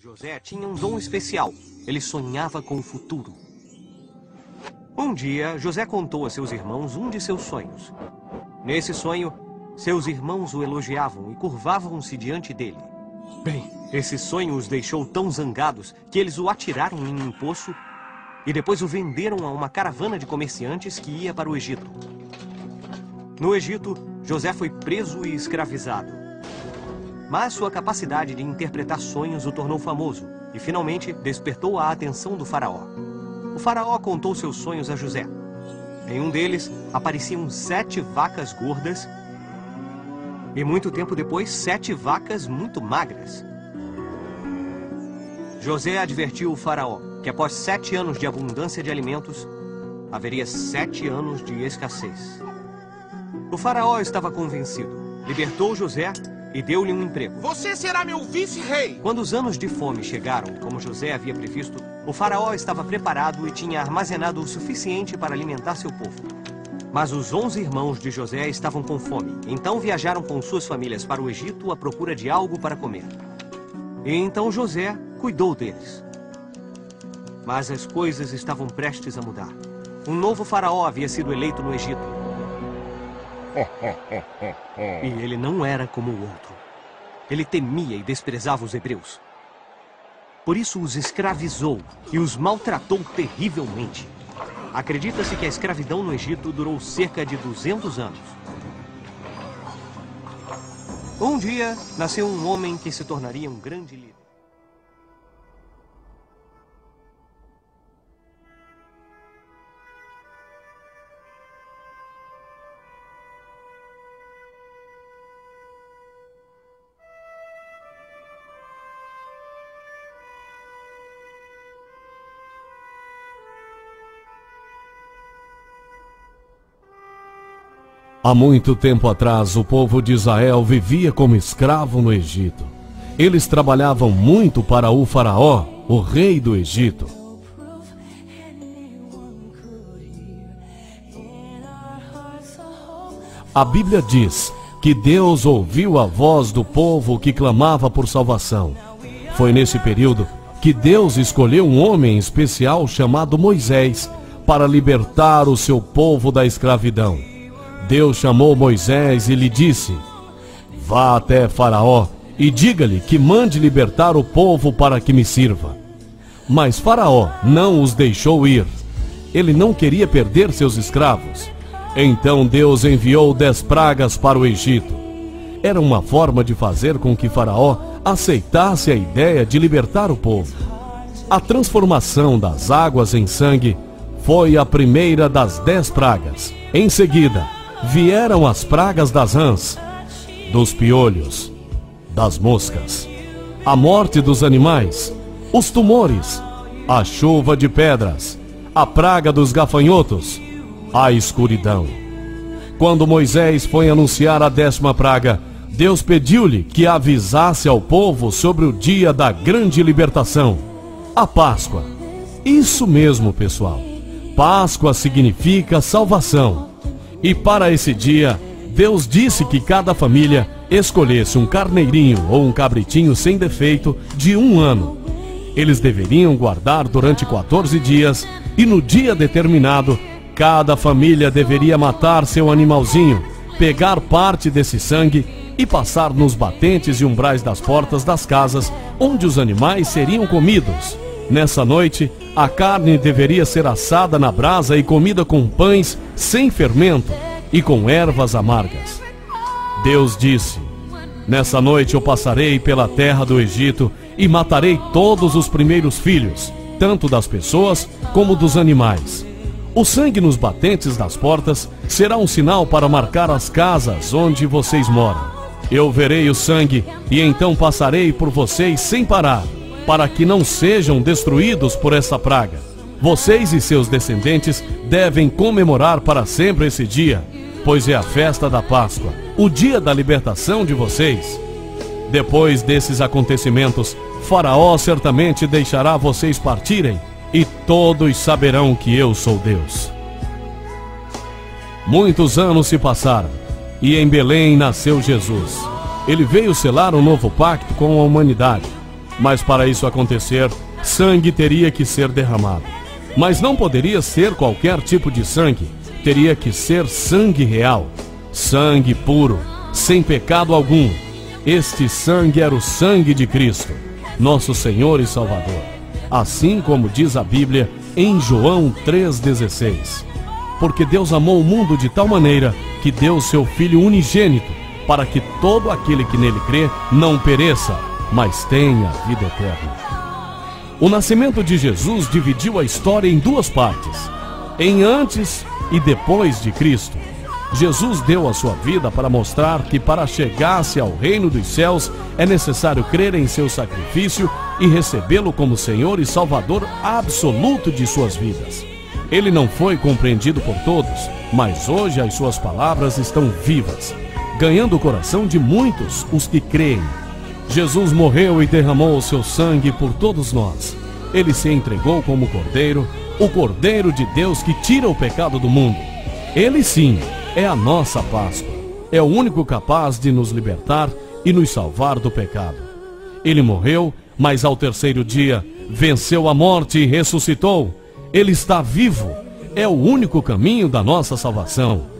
José tinha um dom especial. Ele sonhava com o futuro. Um dia, José contou a seus irmãos um de seus sonhos. Nesse sonho, seus irmãos o elogiavam e curvavam-se diante dele. Bem, esse sonho os deixou tão zangados que eles o atiraram em um poço e depois o venderam a uma caravana de comerciantes que ia para o Egito. No Egito, José foi preso e escravizado. Mas sua capacidade de interpretar sonhos o tornou famoso e finalmente despertou a atenção do faraó. O faraó contou seus sonhos a José. Em um deles, apareciam 7 vacas gordas e muito tempo depois, 7 vacas muito magras. José advertiu o faraó que após 7 anos de abundância de alimentos, haveria 7 anos de escassez. O faraó estava convencido, libertou José e deu-lhe um emprego. Você será meu vice-rei! Quando os anos de fome chegaram, como José havia previsto, o faraó estava preparado e tinha armazenado o suficiente para alimentar seu povo. Mas os 11 irmãos de José estavam com fome, então viajaram com suas famílias para o Egito à procura de algo para comer. E então José cuidou deles. Mas as coisas estavam prestes a mudar. Um novo faraó havia sido eleito no Egito. E ele não era como o outro. Ele temia e desprezava os hebreus. Por isso os escravizou e os maltratou terrivelmente. Acredita-se que a escravidão no Egito durou cerca de 200 anos. Um dia, nasceu um homem que se tornaria um grande líder. Há muito tempo atrás, o povo de Israel vivia como escravo no Egito. Eles trabalhavam muito para o faraó, o rei do Egito. A Bíblia diz que Deus ouviu a voz do povo que clamava por salvação. Foi nesse período que Deus escolheu um homem especial chamado Moisés para libertar o seu povo da escravidão. Deus chamou Moisés e lhe disse: vá até Faraó e diga-lhe que mande libertar o povo para que me sirva. Mas Faraó não os deixou ir. Ele não queria perder seus escravos. Então Deus enviou 10 pragas para o Egito. Era uma forma de fazer com que Faraó aceitasse a ideia de libertar o povo. A transformação das águas em sangue foi a primeira das 10 pragas. Em seguida, vieram as pragas das rãs, dos piolhos, das moscas, a morte dos animais, os tumores, a chuva de pedras, a praga dos gafanhotos, a escuridão. Quando Moisés foi anunciar a 10ª praga, Deus pediu-lhe que avisasse ao povo sobre o dia da grande libertação, a Páscoa. Isso mesmo, pessoal. Páscoa significa salvação. E para esse dia, Deus disse que cada família escolhesse um carneirinho ou um cabritinho sem defeito de 1 ano. Eles deveriam guardar durante 14 dias e no dia determinado, cada família deveria matar seu animalzinho, pegar parte desse sangue e passar nos batentes e umbrais das portas das casas onde os animais seriam comidos. Nessa noite, a carne deveria ser assada na brasa e comida com pães sem fermento e com ervas amargas. Deus disse: nessa noite eu passarei pela terra do Egito e matarei todos os primeiros filhos, tanto das pessoas como dos animais. O sangue nos batentes das portas será um sinal para marcar as casas onde vocês moram. Eu verei o sangue e então passarei por vocês sem parar, para que não sejam destruídos por essa praga. Vocês e seus descendentes devem comemorar para sempre esse dia, pois é a festa da Páscoa, o dia da libertação de vocês. Depois desses acontecimentos, Faraó certamente deixará vocês partirem, e todos saberão que eu sou Deus. Muitos anos se passaram, e em Belém nasceu Jesus. Ele veio selar um novo pacto com a humanidade. Mas para isso acontecer, sangue teria que ser derramado. Mas não poderia ser qualquer tipo de sangue. Teria que ser sangue real, sangue puro, sem pecado algum. Este sangue era o sangue de Cristo, nosso Senhor e Salvador. Assim como diz a Bíblia em João 3,16. Porque Deus amou o mundo de tal maneira que deu seu Filho unigênito, para que todo aquele que nele crê não pereça, mas tenha vida eterna. O nascimento de Jesus dividiu a história em duas partes, em antes e depois de Cristo. Jesus deu a sua vida para mostrar que para chegar-se ao reino dos céus é necessário crer em seu sacrifício e recebê-lo como Senhor e Salvador absoluto de suas vidas. Ele não foi compreendido por todos, mas hoje as suas palavras estão vivas, ganhando o coração de muitos os que creem. Jesus morreu e derramou o seu sangue por todos nós. Ele se entregou como Cordeiro, o Cordeiro de Deus que tira o pecado do mundo. Ele sim é a nossa Páscoa. É o único capaz de nos libertar e nos salvar do pecado. Ele morreu, mas ao terceiro dia venceu a morte e ressuscitou. Ele está vivo. É o único caminho da nossa salvação.